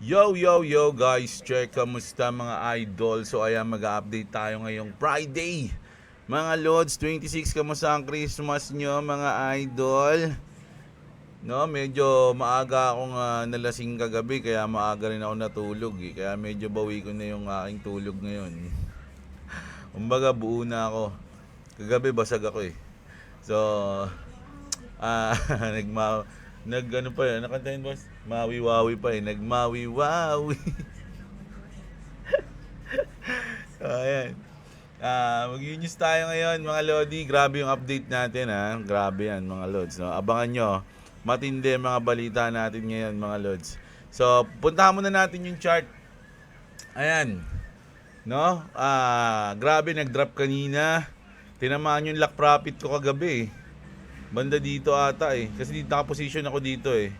Yo guys, check kamusta mga idol. So ayan, mag-update tayo ngayong Friday. Mga Lods, 26, kamusta ang Christmas nyo mga idol? No, medyo maaga akong nalasing kagabi kaya maaga rin ako natulog eh. Kaya medyo bawi ko na yung aking tulog ngayon. Kumbaga buo na ako. Kagabi basag ako eh. So, ah, nagma ano pa yun, nakanta yun boss? Mawi-wawi pa eh, nagmawi-wawi. Ayan. Mag-news tayo ngayon mga Lodi. Grabe yung update natin ha. Grabe yan mga Lods. No? Abangan nyo. Matindi mga balita natin ngayon mga Lods. So, puntahan muna natin yung chart. Ayan. No? Grabe, nag-drop kanina. Tinamaan yung lock profit ko kagabi eh. Banda dito ata eh. Kasi dito naka-position ako dito eh.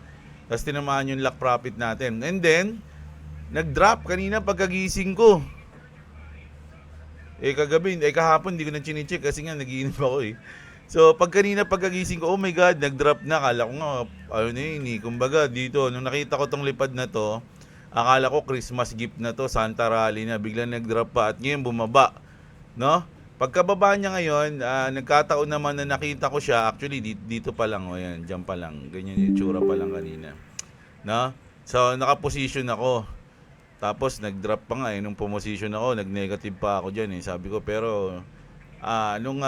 Tapos tinamaan yung lock profit natin. And then, nag-drop kanina pagkagising ko. Kagabi, kahapon hindi ko na chine-check kasi nga nagiinom ako eh. So, pag kanina pagkagising ko, oh my God, nag-drop na. Akala ko nga, ano na yun eh. Kumbaga, dito, nung nakita ko tong lipad na to, akala ko Christmas gift na to, Santa Rally na. Biglang nag-drop pa at ngayon bumaba. No? Pagkababa niya ngayon, nagkataon naman na nakita ko siya. Actually, dito pa lang. O yan, dyan pa lang. Ganyan yung tsura pa lang kanina. No? So, nakaposition ako. Tapos, nag-drop pa nga eh. Nung pumosition ako, nag-negative pa ako dyan eh. Sabi ko, pero, nung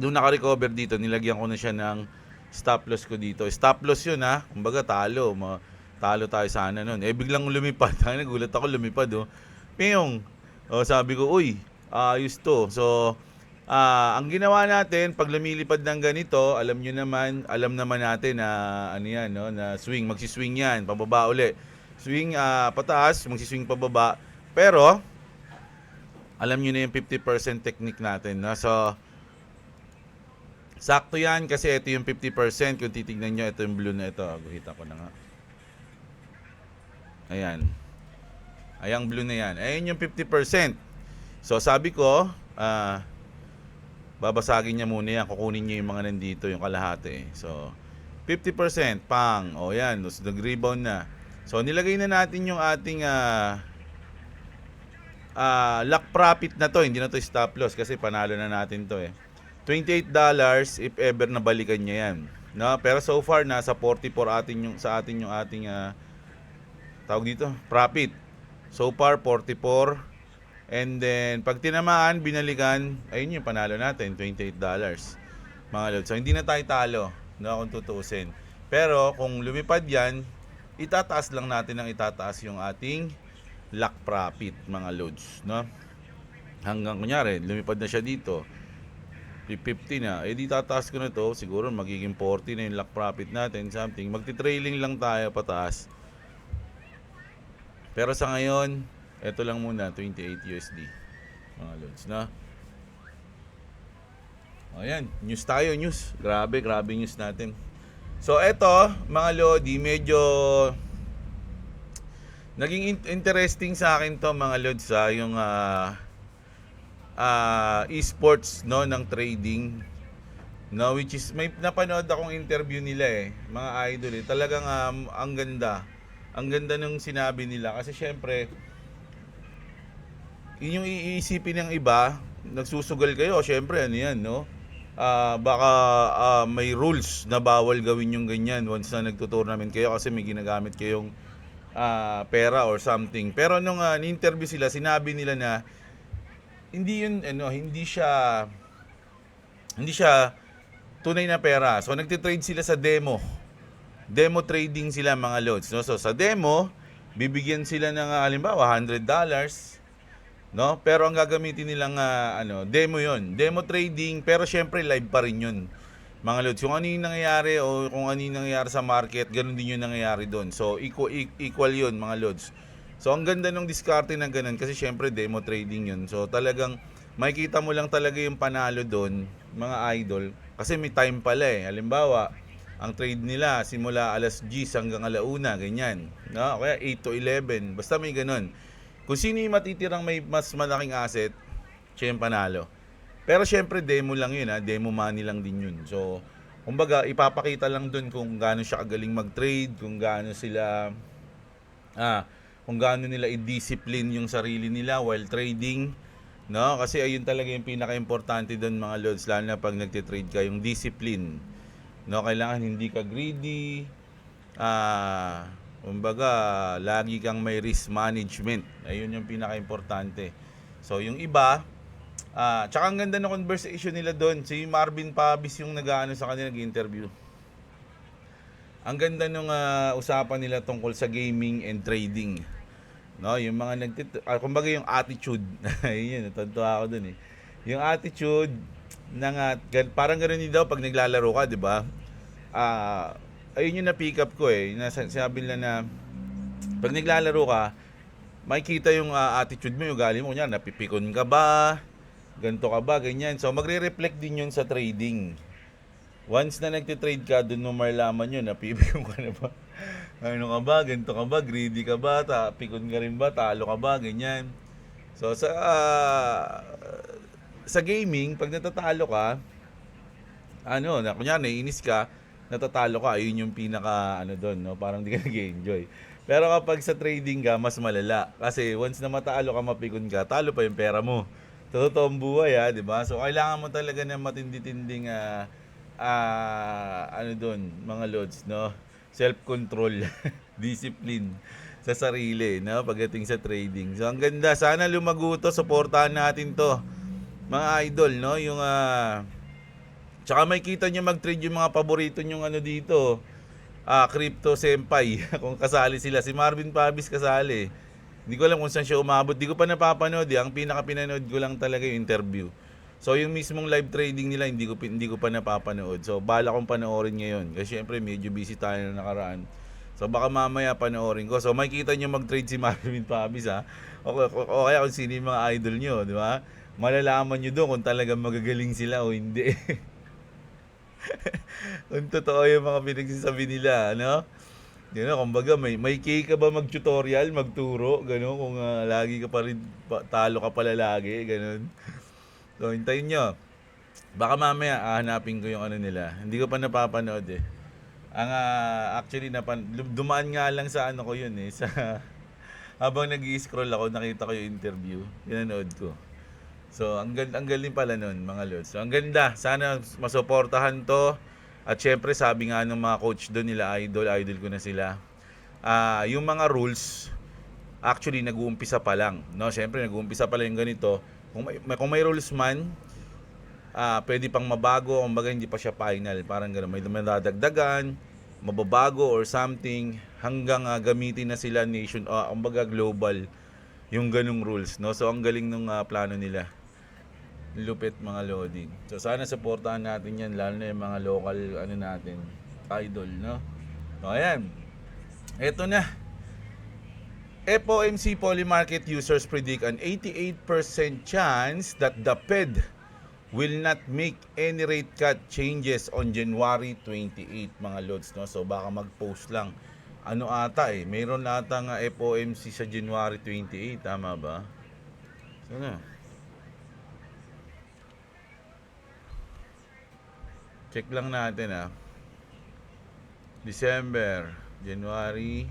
naka-recover dito, nilagyan ko na siya ng stop loss ko dito. Stop loss yun ha. Kumbaga, talo. Talo tayo sana nun. Biglang lumipad. Nagulat ako, lumipad oh. Piyong. Sabi ko, uy, ayos to. So, ang ginawa natin, pag lumilipad ng ganito, alam naman natin na ano yan, no? Na swing, magsiswing yan, pababa uli. Swing pataas, magsiswing pababa. Pero, alam nyo na yung 50% technique natin. No? So, sakto yan kasi ito yung 50%. Kung titignan nyo, ito yung blue na ito. Guhita ko na nga. Ayan. Ayang blue na yan. Ayan yung 50%. So sabi ko, babasagin niya muna yan, kukunin niya yung mga nandito, yung kalahati. So 50%, pang, o yan, so, nag-rebound na. So nilagay na natin yung ating lock profit na to, hindi na to stop loss kasi panalo na natin to eh. $28 if ever nabalikan niya yan. No? Pero so far nasa 44 sa atin yung ating tawag dito, profit. So far 44. And then, pag tinamaan, binalikan, ayun yung panalo natin, $28. Mga Lods. So, hindi na tayo talo, no, kung tutusin. Pero, kung lumipad yan, itataas lang natin ang itataas yung ating lock profit, mga Lods. No? Hanggang, kunyari, lumipad na siya dito, 50 na. Di tataas ko na to, siguro magiging 40 na yung lock profit natin, something. Magti-trailing lang tayo pataas. Pero sa ngayon, ito lang muna, 28 USD. Mga Lods, na. Ayan, news tayo, news. Grabe news natin. So, ito, mga Lodi, medyo naging interesting sa akin to, mga Lods, yung esports, no, ng trading. No, which is, may napanood akong interview nila mga idol Talagang ang ganda. Ang ganda ng sinabi nila. Kasi syempre, yun yung iisipin ng iba, nagsusugal kayo, syempre ano yan, no? Baka may rules na bawal gawin yung ganyan once na nagtutournament kayo kasi may ginagamit kayong pera or something. Pero nung ni-interview sila, sinabi nila na hindi yun hindi siya tunay na pera. So nagte-trade sila sa demo. Demo trading sila, mga Lods, no? So sa demo, bibigyan sila ng halimbawa $100. No? Pero ang gagamitin nilang demo 'yon. Demo trading, pero syempre live pa rin 'yun. Mga Lods, kung ano yung nangyayari o kung ano yung nangyayari sa market, ganun din yung nangyayari doon. So equal 'yun, mga Lods. So ang ganda ng diskarte ng ganun kasi syempre demo trading 'yun. So talagang makikita mo lang talaga yung panalo doon, mga idol, kasi may time pala Halimbawa, ang trade nila simula alas 10 hanggang alauna, ganyan. No? Kaya 8 to 11, basta may ganun. Kung sino yung matitirang may mas malaking asset, siya yung panalo. Pero syempre, demo lang yun demo money lang din yun. So, kumbaga, ipapakita lang dun kung gaano siya kagaling mag-trade, kung gaano sila kung gaano nila i-discipline yung sarili nila while trading, no? Kasi ayun talaga yung pinaka-importante doon mga lods, lalo na pag nagte-trade ka, yung discipline. No, kailangan hindi ka greedy. Kumbaga, lagi kang may risk management. Ayun yung pinaka-importante. So, yung iba, tsaka ang ganda ng conversation nila doon. Si Marvin Pabis yung nag-aano sa kanila, nag-interview. Ang ganda nung usapan nila tungkol sa gaming and trading. No, yung mga kumbaga yung attitude. Ayun, natutuwa ako doon eh. Yung attitude ng parang ganoon din daw pag naglalaro ka, 'di ba? Ayun yung na-pick up ko eh. Sinabi nila na pag naglalaro ka, makikita yung attitude mo, yung ugali mo. Kunya, napipikon ka ba? Ganto ka ba? Ganyan. So, magre-reflect din yun sa trading. Once na nagtitrade ka, dun mo malalaman yun, napipikon ka na ba? Ano ka ba? Ganto ka ba? Greedy ka ba? Pikon ka rin ba? Talo ka ba? Ganyan. So, sa gaming, pag natatalo ka, kunyari, naiinis ka, natatalo ka, ayun yung pinaka doon, no? Parang di ka nag-enjoy. Pero kapag sa trading ka, mas malala. Kasi once na matalo ka, mapikon ka, talo pa yung pera mo. Totoong buhay, di ba? So kailangan mo talaga ng matindi-tinding doon, mga lods, no? Self-control, discipline sa sarili, no? Pagdating sa trading. So ang ganda, sana lumago to, suportahan natin to. Mga idol, no? Yung tsaka may kita nyo mag-trade yung mga paborito nyong dito. Crypto Senpai. Kung kasali sila. Si Marvin Pabis kasali. Hindi ko alam kung saan siya umabot. Hindi ko pa napapanood. Ang pinaka-pinanood ko lang talaga yung interview. So yung mismong live trading nila, hindi ko pa napapanood. So bala kong panoorin ngayon. Kasi syempre medyo busy tayo na nakaraan. So baka mamaya panoorin ko. So makikita nyo mag-trade si Marvin Pabis o kaya kung sino yung mga idol nyo, di ba? Malalaman nyo doon kung talagang magagaling sila o hindi. Kung totoo yung mga pinagsasabi nila, ano? Kumbaga, may key ka ba mag-tutorial, magturo, gano'n, kung lagi ka pa rin, talo ka pala lagi, gano'n. So, hintayin nyo. Baka mamaya, hanapin ko yung nila. Hindi ko pa napapanood eh. Actually, dumaan nga lang sa ko yun eh, habang nag-i-scroll ako, nakita ko yung interview, pinanood ko. So, ang galing pala nun, mga lods. So, ang ganda. Sana masuportahan to. At syempre, sabi nga ng mga coach doon nila, idol ko na sila. Yung mga rules, actually, nag-uumpisa pa lang. No? Syempre, nag-uumpisa pa lang yung ganito. Kung may rules man, pwede pang mabago. Kumbaga, hindi pa siya final. Parang gano'n. May madadagdagan, mababago or something. Hanggang gamitin na sila kumbaga global yung ganung rules. No? So, ang galing ng plano nila. Lupit mga loading. So sana supportahan natin yan, lalo na yung mga local natin, idol, no? So ayan. Ito na. FOMC Polymarket users predict an 88% chance that the Fed will not make any rate cut changes on January 28, mga lods, no? So baka mag-post lang. Mayroon ata nga FOMC sa January 28, tama ba? So na. Check lang natin December, January.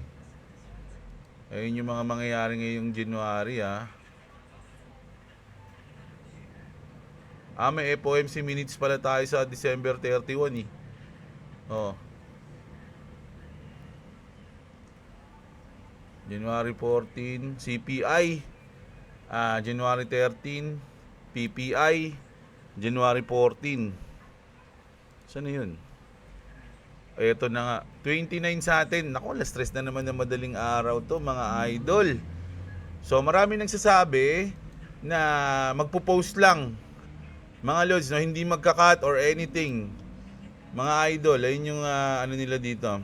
Ayun yung mga mangyayari ngayong January may FOMC minutes pala tayo sa December 31 eh. January 14, CPI. January 13, PPI. January 14. Saan na yun? Ito na nga. 29 sa atin. Naku, stress na naman na madaling araw to, mga idol. So, marami nagsasabi na magpo-post lang. Mga lods, no? Hindi magka-cut or anything. Mga idol, ayun yung nila dito.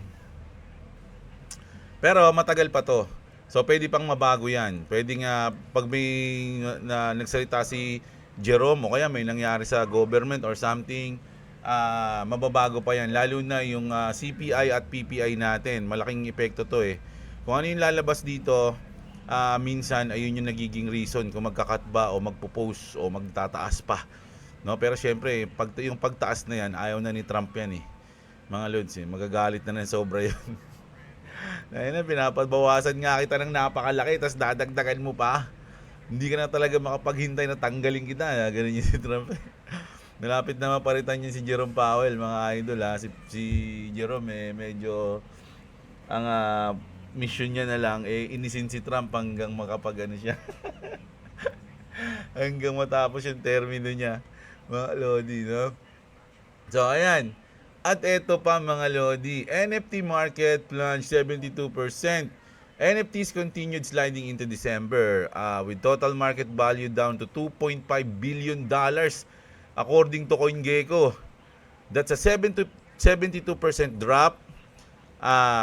Pero matagal pa to. So, pwede pang mabago yan. Pwede nga, pag may nagsalita si Jerome o kaya may nangyari sa government or something, mababago pa yan, lalo na yung CPI at PPI natin. Malaking epekto to eh. Kung ano yung lalabas dito, minsan ayun yung nagiging reason kung magka-cut ba o magpo-post o magtataas pa, no? Pero syempre, yung pagtaas na yan, ayaw na ni Trump yan eh, mga lods eh. Magagalit na ng sobra yun. Ayun na, pinapabawasan nga kita ng napakalaki, tapos dadagdagan mo pa. Hindi ka na talaga makapaghintay na tanggalin kita. Ganun yung si Trump. Malapit na mapalitan niya si Jerome Powell, mga idol ha. Si Jerome medyo ang mission niya na lang inisin si Trump hanggang makapag ano siya. Hanggang matapos yung termino niya, mga lodi, no? So ayan. At eto pa mga lodi, NFT market plunged 72%. NFTs continued sliding into December with total market value down to $2.5 billion according to CoinGecko. That's a 72% drop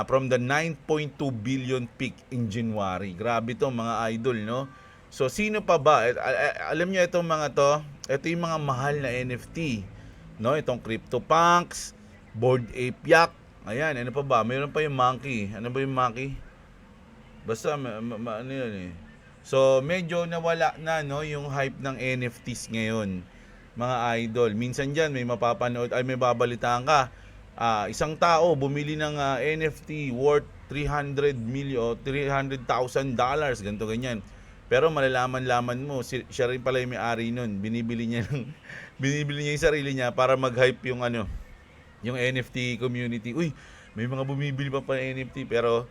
from the 9.2 billion peak in January. Grabe to mga idol, no? So sino pa ba? Alam niyo itong mga to, ito yung mga mahal na NFT, no? Itong CryptoPunks, Bored Ape Yacht. Ayan, ano pa ba? Mayroon pa yung Monkey. Ano ba yung Monkey? Basta ano yun eh. So medyo nawala na, no, yung hype ng NFTs ngayon, mga idol. Minsan diyan may mapapanood ay may babalitaan ka. Isang tao bumili ng NFT worth 300 million, $300,000, ganito ganyan. Pero malalaman-laman mo, siya rin pala yung may-ari nun. Binibili niya yung sarili niya para mag-hype yung ano, yung NFT community. Uy, may mga bumibili pa NFT, pero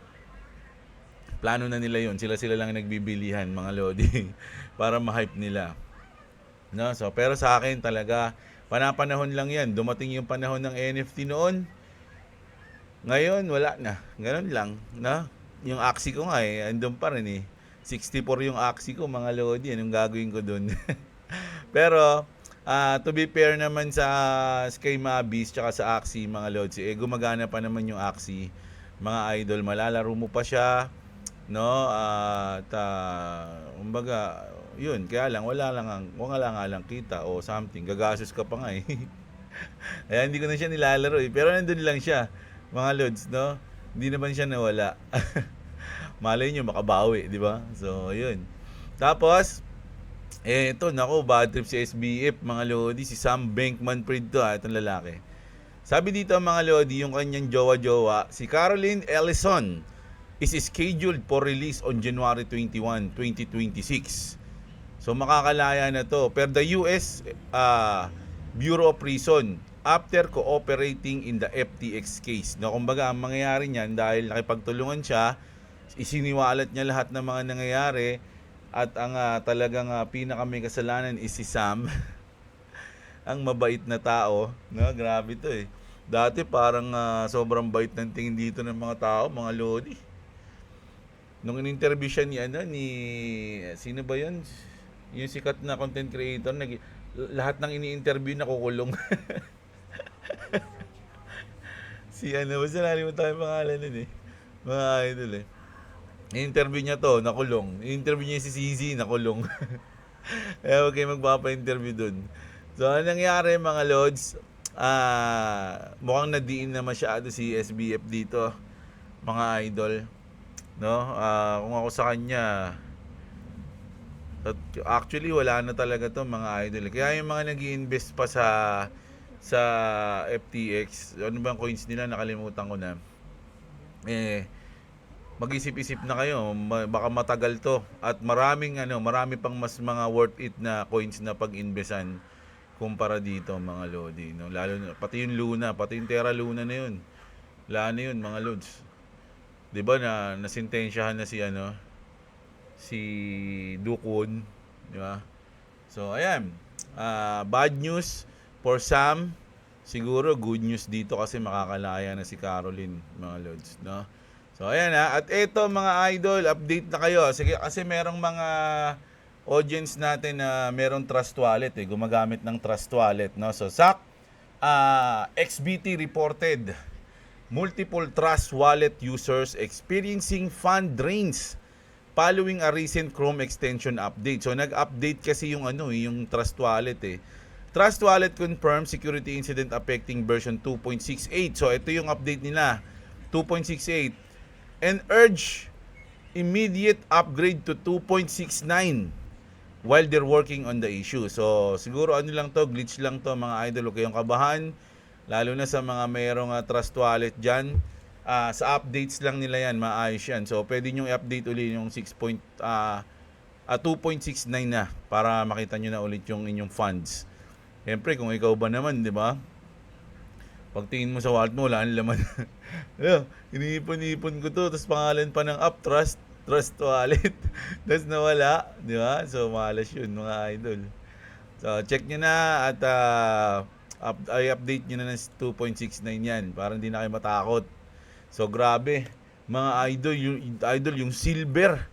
plano na nila yun. Sila lang nagbibilihan, mga lodi, para ma-hype nila. No? So, pero sa akin talaga, panapanahon lang yan. Dumating yung panahon ng NFT noon. Ngayon, wala na. Ganun lang. No? Yung Axie ko nga andun pa rin eh. 64 yung Axie ko, mga lodi. Anong gagawin ko dun? Pero, to be fair naman sa Sky Mabis tsaka sa Axie, mga lods, gumagana pa naman yung Axie. Mga idol, malalaro mo pa siya, no? Kumbaga, yun, kaya lang wala nga lang kita o something. Gagastos ka pa nga eh. Kaya hindi ko na siya nilalaro eh. Pero nandun lang siya, mga lods, no? Hindi naman siya nawala. Malay nyo, makabawi, di ba? So, yun. Tapos, ito, nako, bad trip si SBF, mga lodi. Si Sam Bankman-Fried to, itong lalaki. Sabi dito, mga lodi, yung kanyang jowa-jowa, si Caroline Ellison is scheduled for release on January 21, 2026. So, makakalaya na to. Per the US Bureau of Prison, after cooperating in the FTX case. No, kumbaga, ang mangyayari niyan, dahil nakipagtulungan siya, isiniwalat niya lahat ng mga nangyayari, at ang talagang pinaka may kasalanan is si Sam. Ang mabait na tao, no? Grabe to eh. Dati parang sobrang bait ng tingin dito ng mga tao, mga lodi. Nung in-interview siya ni sino ba 'yun? Yung sikat na content creator, lahat ng ini-interview nakukulong. Si basta nalimutan yung pangalan nun eh. Mga idol eh. I-interview niya to, nakulong. I-interview niya si CZ, nakulong. Kaya huwag kayo magpapa-interview dun. So, anong nangyari mga lods? Mukhang nadiin na masyado si SBF dito, mga idol. No? Kung ako sa kanya, actually wala na talaga to, mga idol. Kaya yung mga nag-i-invest pa sa FTX, ano bang coins nila, nakalimutan ko na. Mag-isip-isip na kayo, baka matagal to, at marami pang mas mga worth it na coins na pag-investan kumpara dito, mga lodi, no? Lalo na pati yung Luna, pati yung Terra Luna na yun. Wala na yun, mga lods. 'Di ba na nasintensyahan na si Dukun, di ba? So ayan, bad news for Sam. Siguro good news dito kasi makakalaya na si Caroline, mga lods, no? So ayan at eto mga idol, update na kayo. Sige, kasi merong mga audience natin na merong Trust Wallet gumagamit ng Trust Wallet, no? So XBT reported multiple Trust Wallet users experiencing fund drains following a recent Chrome extension update. So nag-update kasi yung Trust Wallet Trust Wallet confirmed security incident affecting version 2.68. So ito yung update nila, 2.68, and urge immediate upgrade to 2.69 while they're working on the issue. So siguro glitch lang to, mga idol. Huwag kayong kabahan, lalo na sa mga mayroong Trust Wallet dyan. sa updates lang nila yan, maayos yan. So, pwede nyo i-update ulit yung 2.69 na para makita nyo na ulit yung inyong funds. Siyempre, kung ikaw ba naman, di ba? Pagtingin mo sa wallet mo, wala ang laman. Ayun, iniipon-ipon ko to, tapos pangalan pa ng Uptrust, Trust Wallet. Tapos nawala, di ba? So, malas yun, mga idol. So, check nyo na at i-update nyo na ng 2.69 yan para hindi na kayo matakot. So, grabe. Mga idol, yung silver.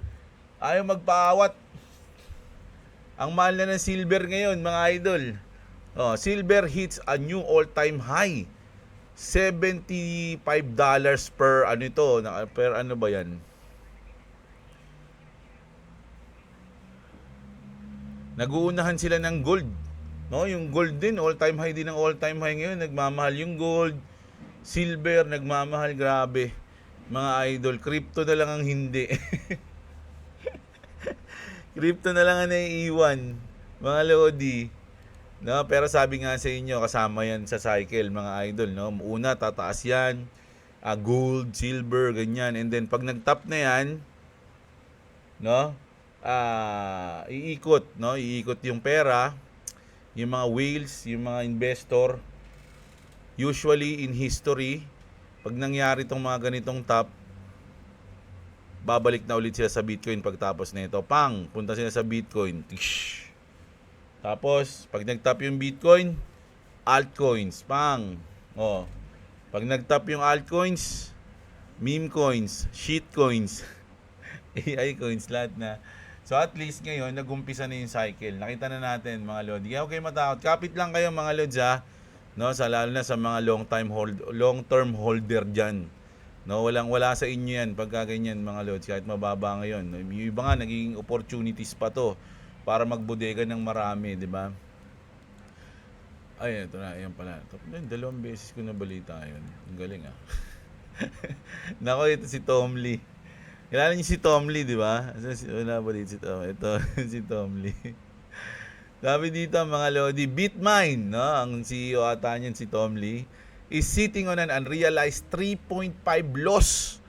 Ayaw magpaawat. Ang mahal na ng silver ngayon, mga idol. Oh, silver hits a new all-time high. $75 per ano ito, per ano ba yan? Nag-uunahan sila ng gold. No, yung gold din, all-time high din ng all-time high ngayon. Nagmamahal yung gold. Silver, nagmamahal, grabe. Mga idol, crypto na lang ang hindi. Crypto na lang ang naiiwan. Mga lodi. No, pero sabi nga sa inyo, kasama yan sa cycle, mga idol, no? Una, tataas yan, gold, silver, ganyan. And then, pag nag-top na yan, no? Iikot, no? Iikot yung pera, yung mga whales, yung mga investor. Usually, in history, pag nangyari tong mga ganitong top, babalik na ulit sila sa Bitcoin pagtapos na ito. Pang, punta sila sa Bitcoin. Tish. Tapos, pag nag-top yung Bitcoin, altcoins, pang. Oh. Pag nag-top yung altcoins, meme coins, shitcoins, AI coins, lahat na. So, at least ngayon, nag-umpisa na yung cycle. Nakita na natin, mga lodi. Kaya okay matakot. Kapit lang kayo, mga lods, ha? No, lalo na sa mga long-term holder dyan. No, wala sa inyo yan pagka ganyan, mga lods, kahit mababa ngayon. Yung iba nga, naging opportunities pa to para magbodega ng marami, di ba? Ay, ito na, ayan pala. Dalawang beses ko nabalita yun. Ang galing, ah. Nako, ito si Tom Lee. Kilala niyo si Tom Lee, di ba? Nabalita si Tom. Ito, si Tom Lee. Sabi dito, mga lodi, Bitmine, no? Ang CEO ata niyan, si Tom Lee, is sitting on an unrealized 3.5 loss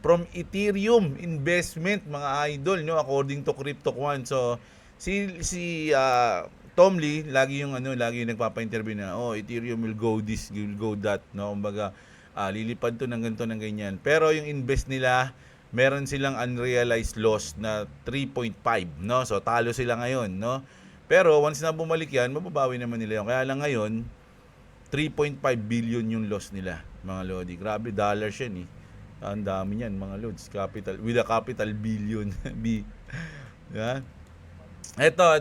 from Ethereum investment, mga idol, no, according to CryptoQuant. So si Tom Lee lagi yung nagpapa-interview na, Ethereum will go this, will go that, no, kumbaga lilipad to ng ganito ng ganyan. Pero yung invest nila, meron silang unrealized loss na 3.5, no? So talo sila ngayon, no? Pero once na bumalik yan, mababawi naman nila yun. Kaya lang ngayon 3.5 billion yung loss nila, mga lodi. Grabe, dollars yan, eh. Ang dami niyan, mga lods. Capital, with a capital billion. B. Yeah? Ito.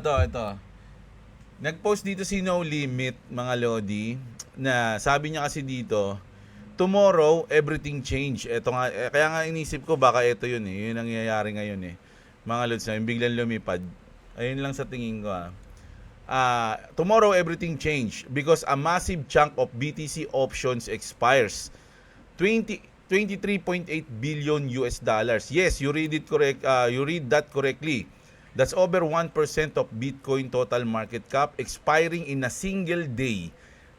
Nag-post dito si No Limit, mga lodi, na sabi niya kasi dito, tomorrow, everything change. Ito nga, kaya nga inisip ko, baka ito yun, eh. Yun ang nangyayari ngayon, eh. Mga lods na, yung biglang lumipad. Ayun lang sa tingin ko, tomorrow, everything change because a massive chunk of BTC options expires. 23.8 billion US dollars. Yes, you read it correct. You read that correctly. That's over 1% of Bitcoin total market cap expiring in a single day.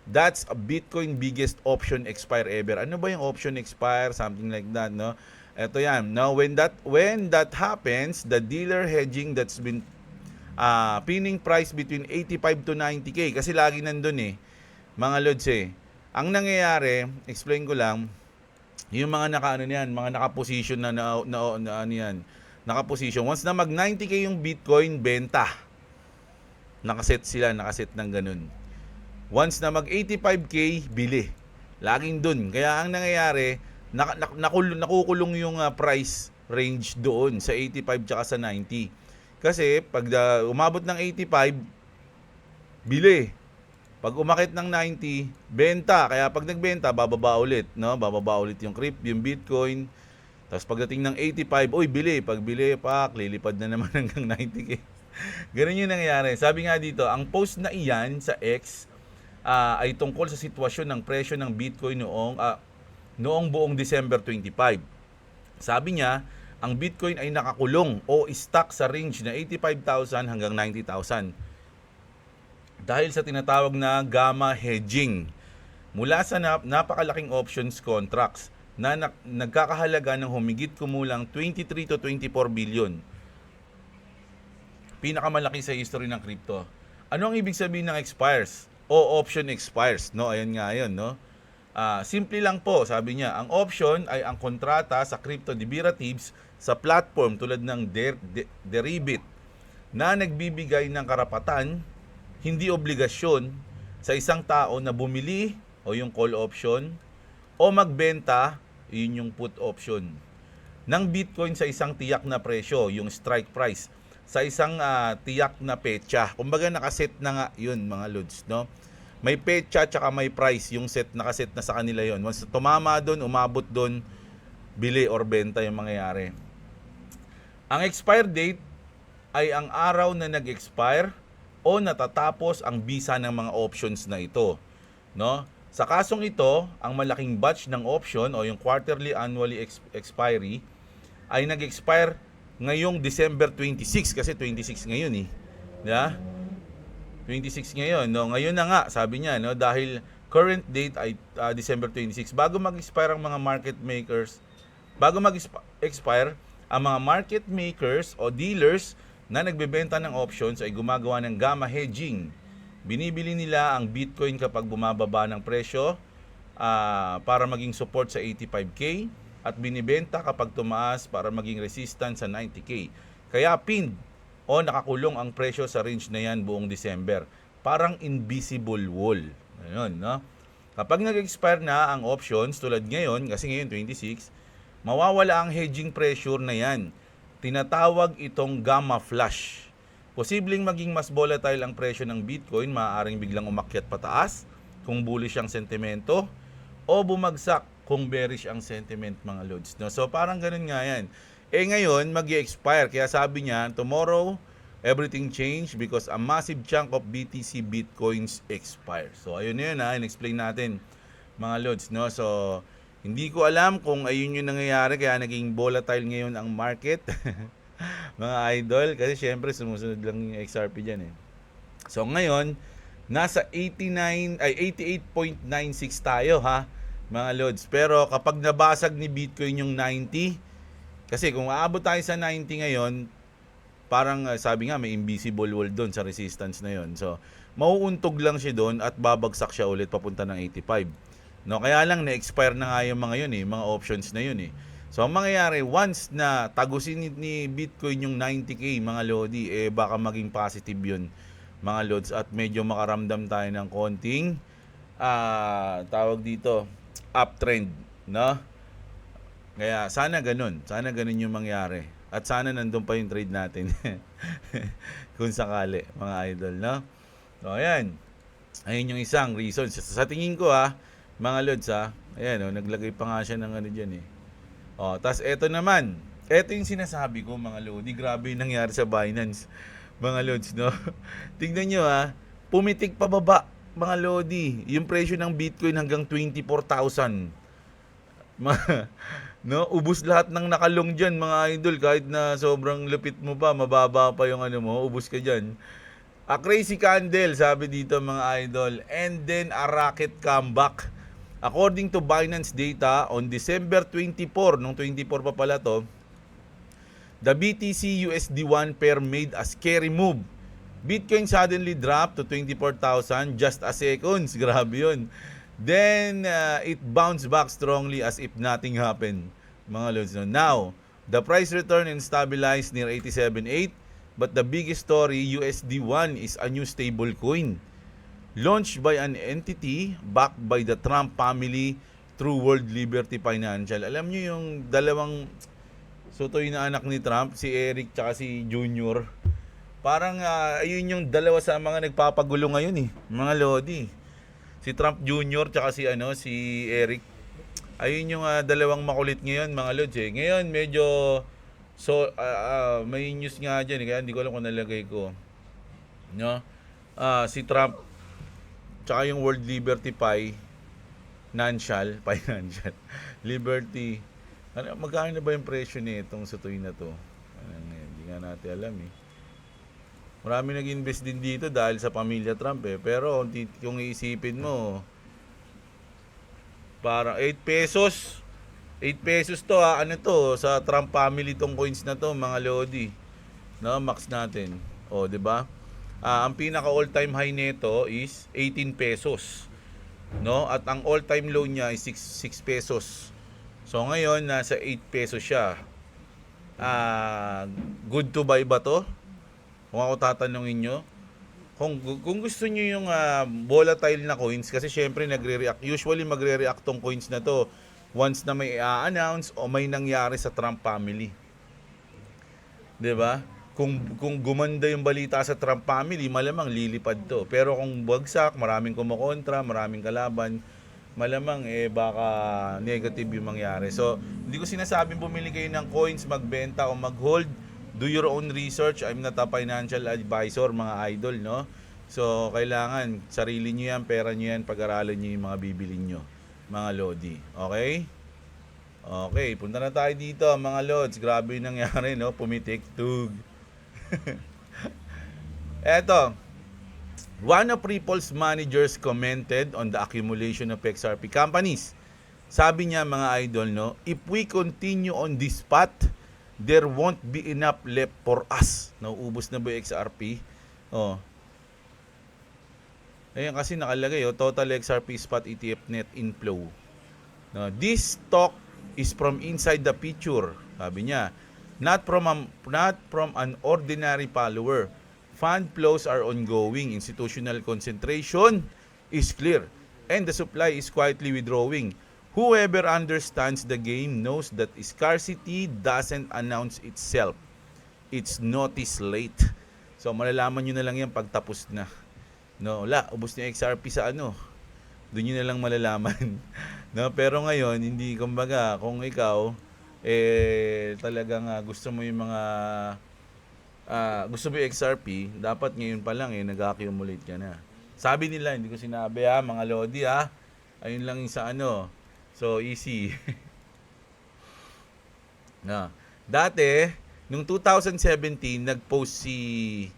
That's a Bitcoin biggest option expire ever. Ano ba yung option expire? Something like that, no? Ito yan. Now, when that happens, the dealer hedging that's been pinning price between 85 to 90k kasi lagi nandun, eh, mga lods, eh. Ang nangyayari, explain ko lang, yung mga mga naka-position na ano yan, naka-position. Once na mag 90k yung Bitcoin, benta. Nakaset ng ganun. Once na mag 85k, bili. Laging dun. Kaya ang nangyayari, nakukulong yung price range doon sa 85 tsaka sa 90. Kasi pag umabot ng 85, bili. Pag umakit ng 90, benta. Kaya pag nagbenta, bababa ulit, no? Bababa ulit yung Bitcoin. Tapos pagdating ng 85, bili. Pag bili, lilipad na naman hanggang 90k. Ganun yung nangyayari. Sabi nga dito, ang post na iyan sa X ay tungkol sa sitwasyon ng presyo ng Bitcoin noong buong December 25. Sabi niya, ang Bitcoin ay nakakulong o stuck sa range na 85,000 hanggang 90,000 dahil sa tinatawag na gamma hedging mula sa napakalaking options contracts na nagkakahalaga ng humigit kumulang 23 to 24 billion. Pinakamalaki sa history ng crypto. Ano ang ibig sabihin ng expires? O option expires, no? Ayan nga 'yon, no? Simple lang po, sabi niya, ang option ay ang kontrata sa crypto derivatives sa platform tulad ng Deribit na nagbibigay ng karapatan, hindi obligasyon sa isang tao na bumili o yung call option o magbenta, yun yung put option ng Bitcoin sa isang tiyak na presyo, yung strike price, sa isang tiyak na petsa. Kumbaga nakaset na nga yun mga lods, no? May petsa tsaka may price, yung nakaset na sa kanila yon. Once tumama doon, umabot doon, bili or benta yung mangyayari. Ang expire date ay ang araw na nag-expire o natatapos ang bisa ng mga options na ito, no? Sa kasong ito, ang malaking batch ng option o yung quarterly annually expiry ay nag-expire ngayong December 26 kasi 26 ngayon eh. Yeah? 26 ngayon, no? Ngayon na nga, sabi niya, no, dahil current date ay December 26. Bago mag-expire ang mga market makers, bago mag-expire, ang mga market makers o dealers na nagbebenta ng options ay gumagawa ng gamma hedging. Binibili nila ang Bitcoin kapag bumababa ng presyo para maging support sa 85K at binibenta kapag tumaas para maging resistance sa 90K. Kaya pinned o nakakulong ang presyo sa range na yan buong December. Parang invisible wall. Ayun, no? Kapag nag-expire na ang options tulad ngayon, kasi ngayon 26, mawawala ang hedging pressure na yan. Tinatawag itong gamma flash. Posibleng maging mas volatile ang presyo ng Bitcoin, maaaring biglang umakyat pataas kung bullish ang sentimento o bumagsak kung bearish ang sentiment mga lods. No? So parang ganun nga yan. Ngayon mag-i-expire, kaya sabi niya, tomorrow everything change because a massive chunk of BTC Bitcoins expire. So ayun na yun in-explain natin mga lods. No? So hindi ko alam kung ayun yung nangyayari kaya naging volatile ngayon ang market. Mga idol, kasi syempre sumusunod lang yung XRP dyan eh. So ngayon, nasa 88.96 tayo ha, mga lods. Pero kapag nabasag ni Bitcoin yung 90, kasi kung aabot tayo sa 90 ngayon, parang sabi nga may invisible wall doon sa resistance na yon. So mauuntog lang siya doon at babagsak siya ulit papunta ng 85. No, kaya lang na-expire na nga yung mga yun eh, mga options na yun eh. So ang mangyayari, once na tagusin ni Bitcoin yung 90K mga lodi, baka maging positive yun mga lods at medyo makaramdam tayo ng konting tawag dito, uptrend, no? Kaya sana ganun yung mangyari. At sana nandun pa yung trade natin. Kung sakali, mga idol, no? So ayan. Ayun yung isang reason. Sa tingin ko mga lods ayan naglagay pa nga siya ng ano dyan eh. Tas eto naman, eto yung sinasabi ko mga lodi, grabe yung nangyari sa Binance mga lods, no? Tingnan nyo pumitik pababa mga lodi, yung presyo ng Bitcoin hanggang 24,000. No, ubos lahat ng nakalong dyan mga idol, kahit na sobrang lupit mo pa, mababa pa yung ano mo, ubos ka dyan. A crazy candle, sabi dito mga idol, and then a rocket comeback. According to Binance data, on December 24, nung 24 pa pala to, the BTC USD1 pair made a scary move. Bitcoin suddenly dropped to 24,000 just a seconds. Grabe yun. Then, it bounced back strongly as if nothing happened. Mga lods. Now, the price returned and stabilized near 87.8. But the biggest story, USD1 is a new stable coin. Launched by an entity backed by the Trump family through World Liberty Financial. Alam nyo yung dalawang sutoy na anak ni Trump, si Eric tsaka si Junior. Parang ayun yung dalawa sa mga nagpapagulo ngayon eh, mga lodi. Si Trump Jr. tsaka si Eric. Ayun yung dalawang makulit ngayon mga lods eh. Ngayon medyo may news nga diyan kaya hindi ko alam kung nalagay ko. No? Si Trump tsaka yung World Liberty Financial Liberty. Magkano na ba yung presyo nitong sutoy na to? Hindi nga natin alam eh. Marami nag-invest din dito dahil sa pamilya Trump eh. Pero kung iisipin mo, parang 8 pesos. ₱8 to ha. Ano to? Sa Trump family tong coins na to, mga lodi. No, max natin. O, 'di ba? Ang pinaka all-time high nito is ₱18. No? At ang all-time low niya is ₱6. So ngayon nasa ₱8 siya. Good to buy ba to? Kung ako tatanungin nyo, kung gusto niyo yung volatile na coins, kasi syempre usually magre-react tong coins na to once na may i-announce o may nangyari sa Trump family. 'Di ba? Kung gumanda yung balita sa Trump family, malamang lilipad to. Pero kung bagsak, maraming kumukontra, maraming kalaban, malamang baka negative yung mangyari. So, hindi ko sinasabing bumili kayo ng coins, magbenta o mag-hold. Do your own research. I'm not a financial advisor, mga idol, no? So, kailangan sarili nyo yan, pera nyo yan, pag-aralan nyo yung mga bibili nyo, mga lodi. Okay? Okay, punta na tayo dito, mga lods. Grabe yung nangyari, no? Pumitik-tug. Eto, one of Ripple's managers commented on the accumulation of XRP companies. Sabi niya, mga idol, no, if we continue on this path, there won't be enough left for us. Nauubos na ba yung XRP? Oh. Ayan kasi nakalagay, total XRP spot ETF net inflow. No, this stock is from inside the picture. Sabi niya, not from an ordinary follower. Fund flows are ongoing. Institutional concentration is clear. And the supply is quietly withdrawing. Whoever understands the game knows that scarcity doesn't announce itself. It's noticed late. So malalaman nyo na lang yan pagtapos na. No, ubos na XRP sa ano. Doon nyo na lang malalaman. No, pero ngayon, hindi, kumbaga, kung ikaw, talagang gusto mo yung mga, gusto mo yung XRP, dapat ngayon pa lang, nag-accumulate ka na. Sabi nila, hindi ko sinabi mga lodi ayun lang yung sa ano. So, easy. Na. Dati, nung 2017, nag-post si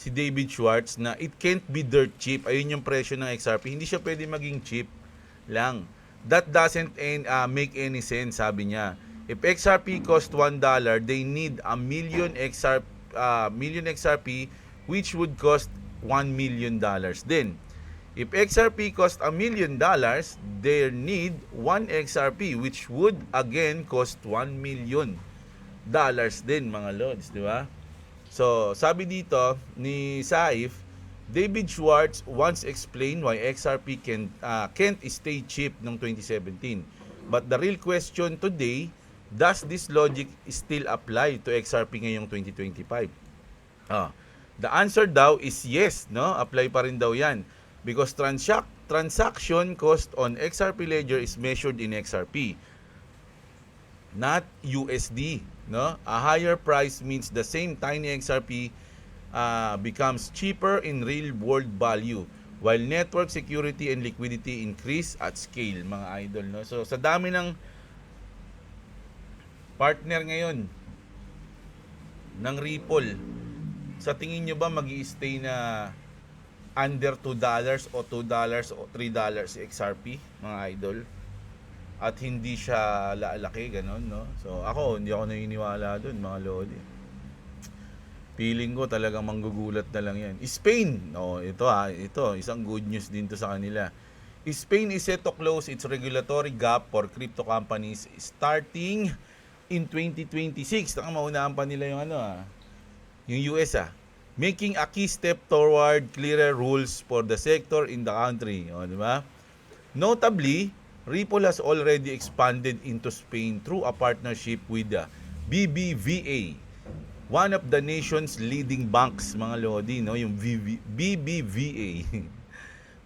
David Schwartz na it can't be dirt cheap. Ayun yung presyo ng XRP. Hindi siya pwede maging cheap lang. That doesn't make any sense, sabi niya. If XRP cost $1, they need a million XRP which would cost $1 million. Then, if XRP cost $1 million, they need 1 XRP which would again cost $1 million din, mga lods, di ba? So, sabi dito ni Saif, David Schwartz once explained why XRP can't stay cheap noong 2017. But the real question today, does this logic still apply to XRP ngayong 2025? The answer daw is yes, no? Apply pa rin daw 'yan because transaction cost on XRP ledger is measured in XRP, not USD, no? A higher price means the same tiny XRP becomes cheaper in real world value while network security and liquidity increase at scale, mga idol, no? So sa dami ng partner ngayon ng Ripple, sa tingin nyo ba magi-stay na under $2 o $2 o $3 si XRP, mga idol? At hindi siya lalaki, ganun, no? So ako, hindi ako naniniwala dun, mga lodi. Feeling ko talagang manggugulat na lang yan. Spain, ito isang good news din to sa kanila. Spain is set to close its regulatory gap for crypto companies starting in 2026. Maunahan pa nila yung yung US making a key step toward clearer rules for the sector in the country. Di ba? Notably, Ripple has already expanded into Spain through a partnership with the BBVA, one of the nation's leading banks, mga lodi, no? Yung BBVA.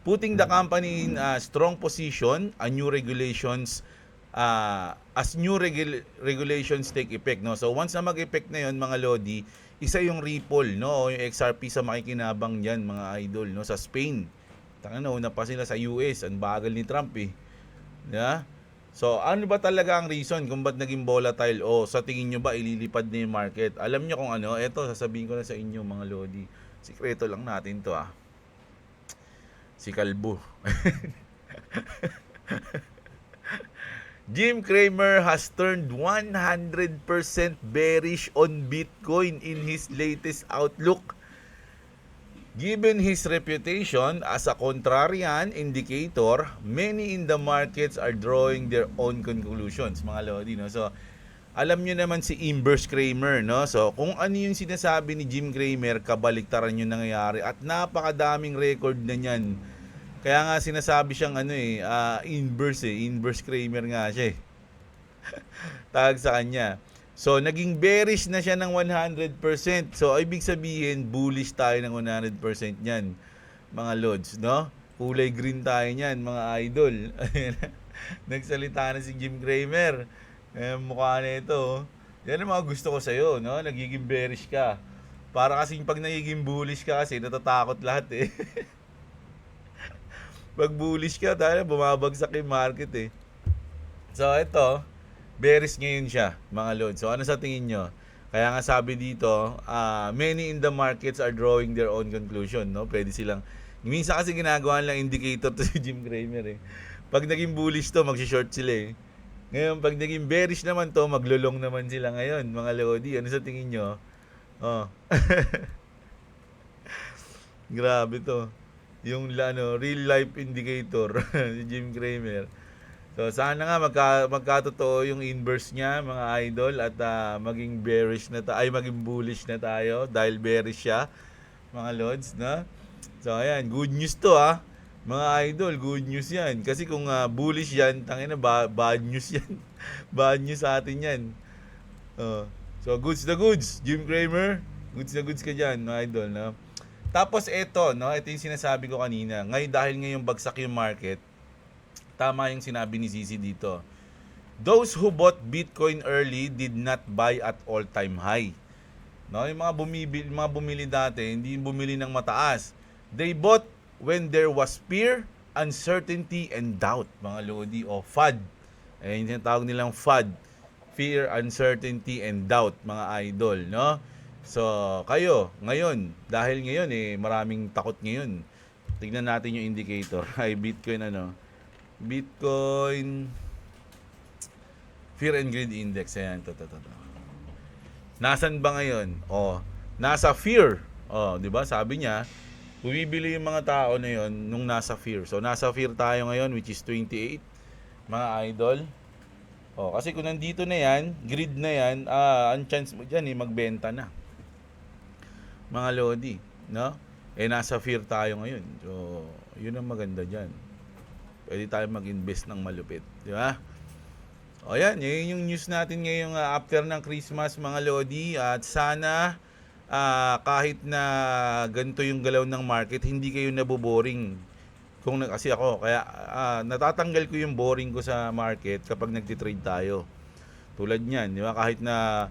Putting the company in a strong position, as new regulations take effect, no? So once na mag-effect na 'yon, mga lodi, isa yung Ripple, no, yung XRP sa makikinabang diyan, mga idol, no, sa Spain. Una pa sila sa US, ang bagal ni Trump Yeah? So ano ba talaga ang reason kung ba't naging volatile? Sa tingin nyo ba ililipad na yung market? Alam nyo kung ano, eto sasabihin ko na sa inyo, mga lodi. Sikreto lang natin to Si Kalbo. Jim Cramer has turned 100% bearish on Bitcoin in his latest outlook. Given his reputation as a contrarian indicator, many in the markets are drawing their own conclusions, mga lodi, no? So, alam nyo naman si Inverse Cramer, no? So, kung ano yung sinasabi ni Jim Cramer, kabaliktaran yung nangyayari at napakadaming record na niyan. Kaya nga sinasabi siyang inverse Cramer nga siya eh. Tawag sa kanya. So, naging bearish na siya ng 100%. So, ibig sabihin, bullish tayo ng 100% niyan, mga lods, no? Kulay green tayo niyan, mga idol. Nagsalita na si Jim Cramer. Mukha na ito. Yan ang mga gusto ko sa'yo, no? Nagiging bearish ka. Para kasing pag nagiging bullish ka kasi, natatakot lahat eh. Pag bullish ka, tayo bumabagsak yung market eh. So, ito, bearish ngayon siya, mga lods. So, ano sa tingin nyo? Kaya nga sabi dito, many in the markets are drawing their own conclusion, no? Pwede silang, minsan kasi ginagawa lang indicator to si Jim Cramer eh. Pag naging bullish to, mag-short sila eh. Ngayon, pag naging bearish naman to, maglulong naman sila ngayon, mga lodi. Ano sa tingin nyo? Oh. Grabe to. Yung real life indicator si Jim Cramer. So sana nga magkatotoo yung inverse niya, mga idol, at maging bearish na maging bullish na tayo dahil bearish siya, mga lods, no? So ayan, good news to mga idol, good news yan. Kasi kung bullish yan, tangina bad news yan. Bad news sa atin yan. So goods na goods, Jim Cramer. Goods na goods ka dyan, mga idol, no? Tapos ito, no? Ito yung sinasabi ko kanina. Ngayon, dahil ngayong bagsak yung market, tama yung sinabi ni Zizi dito. Those who bought Bitcoin early did not buy at all-time high. No, yung mga bumili dati, hindi bumili ng mataas. They bought when there was fear, uncertainty, and doubt, mga lodi, o FUD. Yung tinatawag nilang FUD. Fear, uncertainty, and doubt, mga idol, no? So, kayo, ngayon, dahil ngayon maraming takot ngayon. Tignan natin yung indicator. Ay, Bitcoin Bitcoin Fear and Greed Index. Ayan, to. Nasaan ba ngayon? Nasa fear. Di ba? Sabi niya, bumibili yung mga tao na yon nung nasa fear. So, nasa fear tayo ngayon, which is 28, mga idol. Kasi kung nandito na yan, greed na yan, ang chance mo dyan magbenta na. Mga lodi, no? Nasa fear tayo ngayon. So, yun ang maganda dyan. Pwede tayo mag-invest ng malupit. Di ba? Yan. Yun yung news natin ngayong after ng Christmas, mga lodi. At sana, kahit na ganito yung galaw ng market, hindi kayo naboboring. Kasi ako, kaya natatanggal ko yung boring ko sa market kapag nagtitrade tayo. Tulad niyan, di ba? Kahit na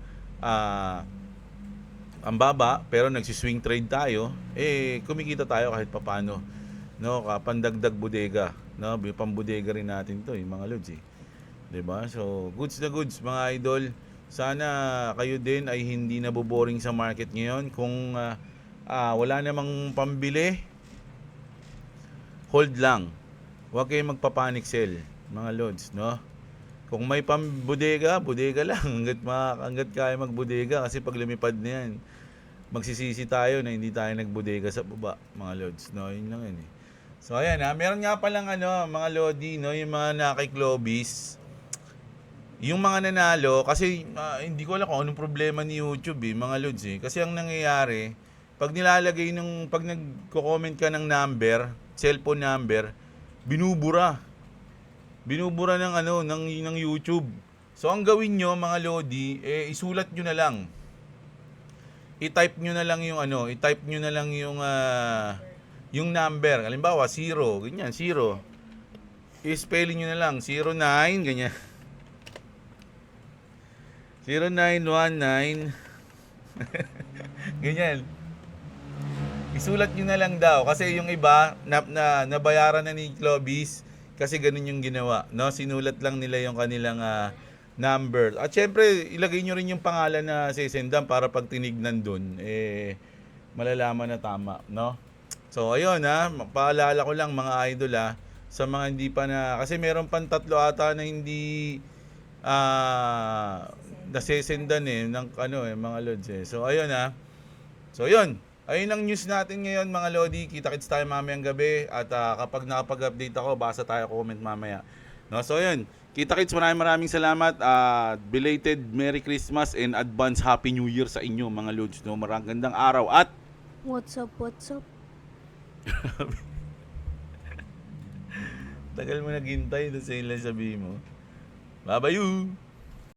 ang baba, pero nagsiswing trade tayo, kumikita tayo kahit papano. No, pandagdag bodega, no? Pambodega rin natin 'to, mga lods eh. 'Di ba? So, goods na goods, mga idol. Sana kayo din ay hindi naboboring sa market ngayon. Kung wala namang pambili, hold lang. Huwag kayong magpa-panic sell, mga lods, no? Kung may pambodega, bodega lang hangga't kaya magbodega, kasi pag lumipad na yan, magsisisi tayo na hindi tayo nagbodega sa baba, mga lods, no? Yun lang yun eh. So ayan meron nga palang mga lodi, no, yung mga nakiklobis. Yung mga nanalo, kasi hindi ko alam kung anong problema ni YouTube mga lods eh. Kasi ang nangyayari, pag nagko-comment ka ng number, cellphone number, binubura ng YouTube. So ang gawin nyo, mga lodi, isulat nyo na lang. I-type nyo na lang yung number. Halimbawa 0, ganyan, 0. I-spelling nyo na lang 09, ganyan. 0919 ganyan. Isulat nyo na lang daw kasi yung iba nabayaran na ni Clovis kasi ganun yung ginawa, no? Sinulat lang nila yung kanilang number. At syempre, ilagay nyo rin yung pangalan na sesendan para pag tinignan dun, malalaman na tama, no? So, ayun paalala ko lang, mga idol sa mga hindi pa na, kasi meron pang 3 ata na hindi nasesendan ng ano mga lods eh. So ayun So yun, ayun ang news natin ngayon mga lodi. Kita-kits tayo mamayang gabi at kapag nakapag-update ako, basa tayo comment mamaya. No, so yun, kita-kits, maraming salamat. Belated Merry Christmas and advance Happy New Year sa inyo mga lods. No, gandang araw at What's up, what's up? tagal mo naghintay doon sa ilan sabihin mo. Babayu!